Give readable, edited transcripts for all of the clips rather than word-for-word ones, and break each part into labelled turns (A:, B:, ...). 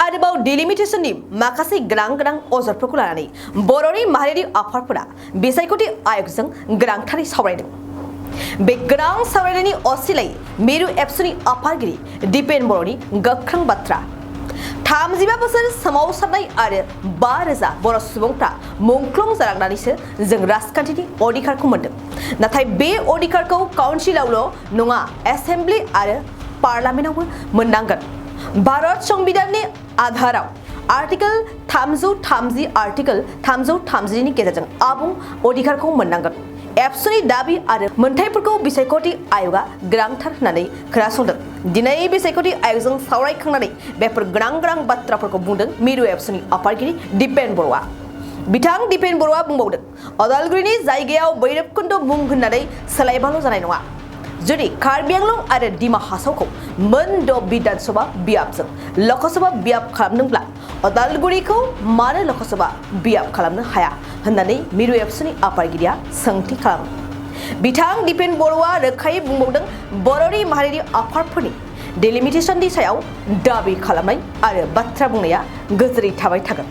A: आरोबाव डिलिमिटेशननि माखासे गोनां अजदफोरखौ लानानै बर'नि माहारियारि आफादफोरा बिसायख'थि आयगजों गोनांथारै सावरायदों। बे गोनां सावरायनायनि असिलायै मिरु एबसुनि आफादगिरि दिपेन बर'नि गोख्रों बाथ्रा 35 बोसोर सोमावसारनाय आरो 5,000 बर' सुबुंफ्रा मुंख्लं जालांनानैसो जों राजखान्थिनि अधिकारखौ मोनदों। नाथाय बे अधिकारखौ काउन्सिलावल' नङा एसेम्ब्लि आरो पार्लामेन्टआवबो मोननांगोन। भारत संविधाननि आधाराव आर्टिकल 330 आर्टिकल 330 नि गेजेरजों आबुं अधिकारखौ मोननांगोन। एबसुनि दाबि आरो मोनथायफोरखौ बिसायख'थि आयगआ गोनांथार होननानै खोनासंदों। दिनै बिसायख'थि आयगजों सावरायखांनानै बेफोर गोनां बाथ्राफोरखौ बुंदों मिरु एबसुनि आफादगिरि दिपेन बर'आ। बिथां दिपेन बर'आ बुंबावदों अदालगुरिनि जायगायाव भैरबकुन्द मुं होननानै सोलायबाल' जानाय नङा। जुदि कार्बि आंलं आरो डिमा हासावखौ मोन 6 बिधानसभा बियाबजों लकसभा बियाब खालामदोंब्ला अदालगुरिखौ मानो लकसभा बियाब खालामनो हाया होननानै मिरु एबसुनि आफादगिरिया सोंथि खालामो। बिथां दिपेन बर'आ रोखायै बुंबावदों बर'नि माहारियारि आफादफोरनि डिलिमिटेशननि सायाव दाबि खालामनाय आरो बाथ्रा बुंनाया गोजोरै थाबाय थागोन।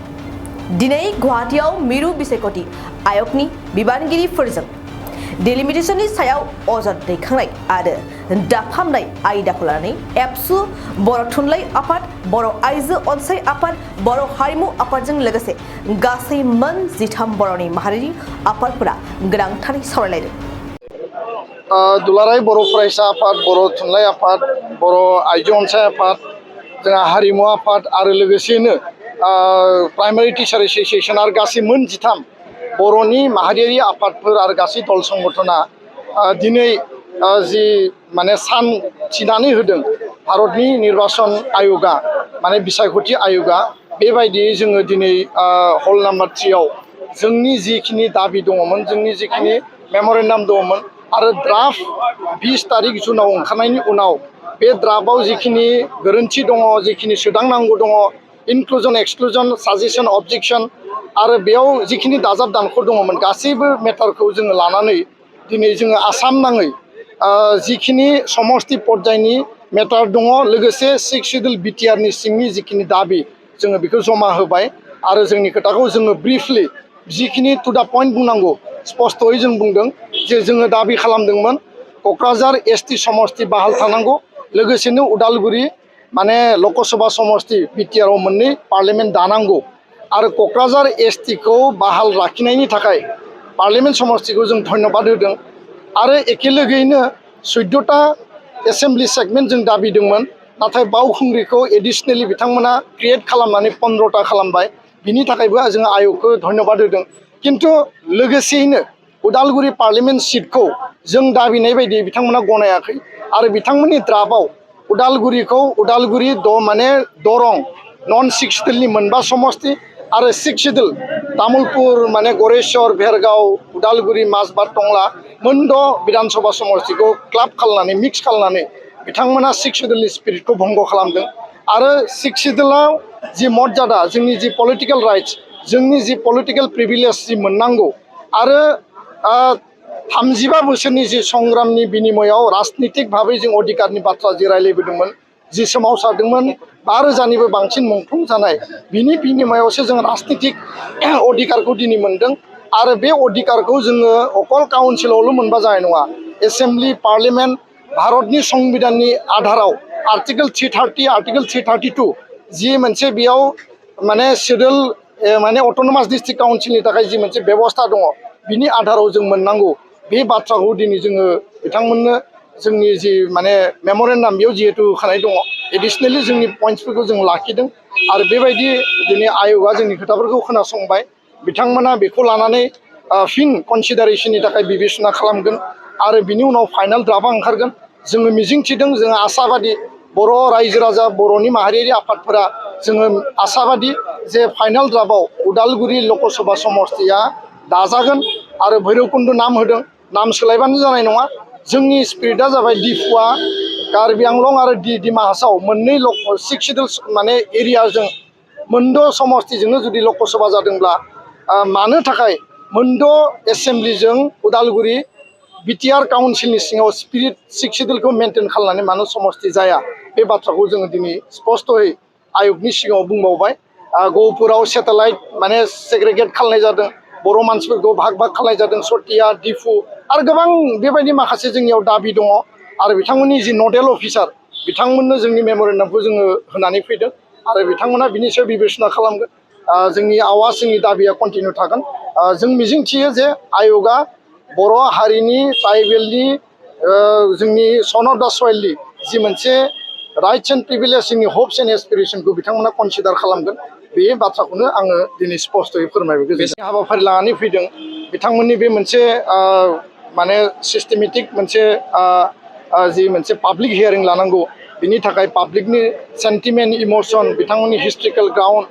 A: दिनै गुवाहाटीआव मिरु बिसायख'थि आयगनि बिबानगिरिफोरजों डिलिमिटेशननि सायाव अजद दैखांनाय आरो दाफामनाय आयदाखौ लानानै एबसु, बर' थुनलाइ आफाद, बर' आइजो अनसाय आफाद, बर' हारिमु आफादजों लोगोसे गासै मोन 13 बर'नि माहारियारि आफादफोरा गोनांथारै सावरायलायदों।
B: दुलाराय बर' फरायसा आफाद, बर' थुनलाइ आफाद, बर' आइजो अनसाय आफाद, जोंहा हारिमु आफाद आरो लोगोसेनो प्राइमारि टिचार एस'सिएशन आरो गासै मोन 13 बर'नि माहारियारि आफादफोर आरो गासै दल संगठना दिनै जि माने सान थिनानै होदों भारतनि निर्बाचन आयगआ माने बिसायख'थि आयगआ बेबायदियै जोङो दिनै हल नाम्बार 3 आव जोंनि जिखिनि दाबि दङमोन, जोंनि जिखिनि मेम'रेन्डाम दङमोन आरो ड्राफ्ट 20 तारिख जुनाव ओंखारनायनि उनाव बे ड्राफ्टआव जिखिनि गोरोन्थि दङ, जिखिनि सोदांनांगौ दङ, इनक्लुजन एक्सक्लुजन साजेसन अबजेक्सन आरो बेयाव जिखिनि दाजाब दानख' दङमोन गासैबो मेटारखौ जोङो लानानै दिनै जोङो आसाम नाङै जिखिनि समस्ति पर्यायनि मेटार दङ लोगोसे 6 सिडुल बिटिआरनि सिंनि जिखिनि दाबि जोङो बेखौ जमा होबाय आरो जोंनि खोथाखौ जोङो ब्रिफलि जिखिनि टु दा पइन्ट बुंनांगौ स्पष्टयै जों बुंदों जे जोङो दाबि खालामदोंमोन क'क्राझार एसटि समस्ति बाहाल थानांगौ, लोगोसेनो उदालगुरि माने लकसभा समस्ति बिटिआरआव मोननै पार्लियामेन्ट दानांगौ आरो क'क्राझार एसटिखौ बाहाल लाखिनायनि थाखाय पार्लियामेन्ट समस्तिखौ जों धन्यबाद होदों आरो एखेलोगोयैनो 14टा एसेम्ब्लि सेगमेन्ट जों दाबिदोंमोन, नाथाय बावखुंग्रिखौ एडिशनेलि बिथांमोना क्रिएट खालामनानै 15टा खालामबाय। बिनि थाखायबो जों आयगखौ धन्यबाद होदों। खिन्थु लोगोसेयैनो उदालगुरि पार्लियामेन्ट सिटखौ जों दाबिनाय बायदि बिथांमोना गनायाखै आरो बिथांमोननि ड्राफ्टआव उदालगुरि माने दरं नन 6 सिडुलनि मोनबा समस्ति आरो 6 सिडुल तामुलपुर माने गरेस्वर, भेरगाव, उदालगुरि, माजबाद, टंला मोनद' बिधानसभा समस्तिखौ क्लाब खालामनानै मिक्स खालामनानै बिथांमोना 6 सिडुलनि स्पिरिटखौ भंग खालामदों आरो 6 सिडुलाव जि मर्यादा जोंनि जि पलिटिकेल राइट्स, जोंनि जि पलिटिकेल प्रिभिलेज जि मोननांगौ आरो 35 बोसोरनि जि संग्रामनि बिनिमयआव राजनितिक भाबै जों अधिकारनि बाथ्रा जि रायलायबोदोंमोन, जि सोमावसारदोंमोन 5,000निबो बांसिन मुंख्लं जानाय, बिनि बिनिमयआवसो जों राजनितिक अधिकारखौ दिनै मोनदों आरो बे अधिकारखौ जोङो अकल काउन्सिलावल' मोनबा जानाय नङा। एसेम्ब्लि, पार्लियामेन्ट, भारतनि संबिधाननि आधाराव आर्टिकल 330, आर्टिकल 332 जि मोनसे बेयाव माने सिडुल माने अट'नमास डिस्ट्रिक्ट काउन्सिलनि थाखाय जि मोनसे बेबस्था दङ, बिनि आधाराव जों मोननांगौ बे बाथ्राखौ दिनै जोङो बिथांमोननो जोंनि जि माने मेम'रेन्डाम बेयाव जिहेतु होखानाय दङ, एडिशनेलि जोंनि पइन्ट्सफोरखौ जों लाखिदों आरो बेबायदि दिनै आयगआ जोंनि खोथाफोरखौ खोनासंबाय। बिथांमोना बेखौ लानानै फिन कनसिडारेसननि थाखाय बिबेसना खालामगोन आरो बिनि उनाव फाइनाल ड्राफ्टआ ओंखारगोन। जोङो मिजिंथिदों, जोङो आसाबादि बर' रायजो राजा बर'नि माहारियारि आफादफोरा जोङो आसाबादि जे फाइनाल ड्राफ्टआव उदालगुरि लकसभा समस्तिया दाजागोन आरो भैरबकुन्द नाम होदों, नाम सोलायबानो जानाय नङा। जोंनि स्पिरिटआ जाबाय डिफुआ कार्बि आंलं आरो डिमा हासाव मोननै 6 सिडुल माने एरियाजों मोनद' समस्तिजोंनो जुदि लकसभा जादोंब्ला मानो थाखाय मोनद' एसेम्ब्लिजों उदालगुरि बिटिआर काउन्सिलनि सिङाव स्पिरिट 6 सिडुलखौ मेनटेन खालामनानै मानो समस्ति जाया, बे बाथ्राखौ जोङो दिनै स्पष्टयै आयगनि सिगाङाव बुंबावबाय गहपुराव सेटेलाइट माने सेग्रेगेट खालामनाय जादों बर' मानसिफोरखौ भाग भाग खालामनाय जादों सतिया दिफु आरो गोबां बेबायदि माखासे जोंनियाव दाबि दङ आरो बिथांमोननि जि नडेल अफिसार बिथांमोननो जोंनि मेम'रेन्डामखौ जोङो होनानै फैदों आरो बिथांमोना बिनि सायाव बिबेसना खालामगोन जोंनि आवाज जोंनि दाबिया कन्टिनिउ थागोन जों मिजिंथियो जे आयगआ बर' हारिनि ट्राइबेलनि जोंनि सन अफ दा सइलनि जि मोनसे राइट्स एन्ड प्रिभिलेज जोंनि हप्स एन्ड एसपिरेसनखौ बिथांमोना कनसिडार खालामगोन बे बाथ्राखौनो आङो दिनै स्पष्टयै फोरमायबाय गोजोनथों हाबाफारि लानानै फैदों बिथांमोननि बे मोनसे माने सिस्टेमेटिक मोनसे जि मोनसे पाब्लिक हियारिं लानांगौ बिनि थाखाय पाब्लिकनि सेन्टिमेन्ट इमोसन बिथांमोननि हिस्ट्रिकेल ग्राउन्ड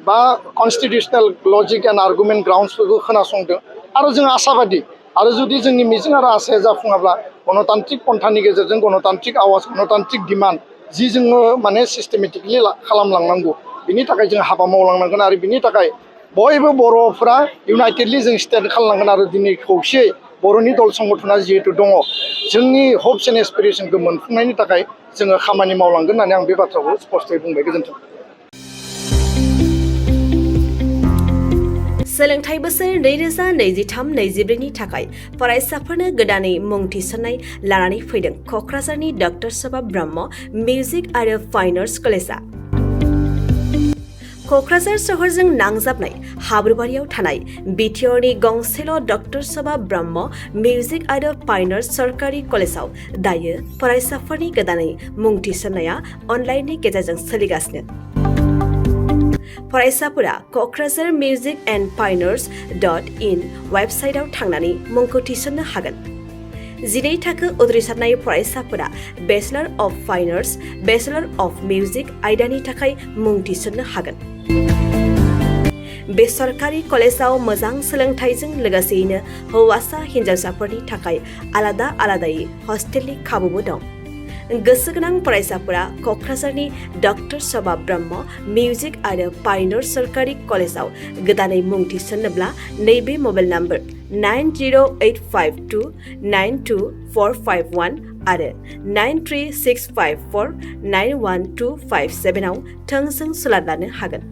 B: बा कनस्टिटिउसनेल लजिक एन्ड आर्गुमेन्ट ग्राउन्ड्सफोरखौ खोनासंदों आरो जों आसाबादि आरो जुदि जोंनि मिजिं आरो आसाया जाफुङाब्ला गणतान्त्रिक पन्थानि गेजेरजों गणतान्त्रिक आवाज गणतान्त्रिक डिमान्ड जि जोङो माने सिस्टेमेटिकलि खालामलांनांगौ बिनि थाखाय जों हाबा मावलांनांगोन आरो बिनि थाखाय बयबो बर'फ्रा इउनाइटेडलि जों स्टेन्ड खालामनांगोन आरो दिनै खौसेयै बर'नि दल संगठना जिहेतु दङ जोंनि हप्स एन्ड एसपिरेसनखौ मोनफुंनायनि थाखाय जोङो खामानि मावलांगोन होननानै आं बे बाथ्राखौ स्पष्टयै बुंबाय गोजोन्थों
A: सोलोंथाइ बोसोर 2023-24 नि थाखाय फरायसाफोरनो गोदानै मुं थिसननाय लानानै फैदों क'क्राझारनि डक्टर सभा ब्रह्म मिउजिक आरो फाइन आर्ट्स कलेजआ क'क्राझार सहरजों नांजाबनाय हाब्रुबारियाव थानाय बिटिआरनि गंसेल' डक्टर सभा ब्रह्म मिउजिक आरो फाइन आर्ट्स सरकारि कलेजाव दायो फरायसाफोरनि गोदानै मुं थिसननाया अनलाइननि गेजेरजों सोलिगासिनो फरायसाफोरा क'क्राझार मिउजिक एन्ड फाइन आर्ट्स.in वेबसाइटआव थांनानै मुंखौ थिसननो हागोन 12 थाखो उद्रिसारनाय फरायसाफोरा bachelor of fine arts bachelor of music आयदानि थाखाय मुं थिसननो हागोन बे सरकारि कलेजाव मोजां सोलोंथाइजों लोगोसेयैनो हौवासा हिन्जावसाफोरनि थाखाय आलादा आलादायै हस्टेलनि खाबुबो दं गोसो गोनां फरायसाफोरा क'क्राझारनि डक्टर सभा ब्रह्म मिउजिक आरो फाइन आर्ट्स सरकारि कलेजाव गोदानै मुं थिसन्नोब्ला नैबे मबाइल नम्बर 9085292451 आरो 93654912557 आव थोंजों सुलाद लानो हागोन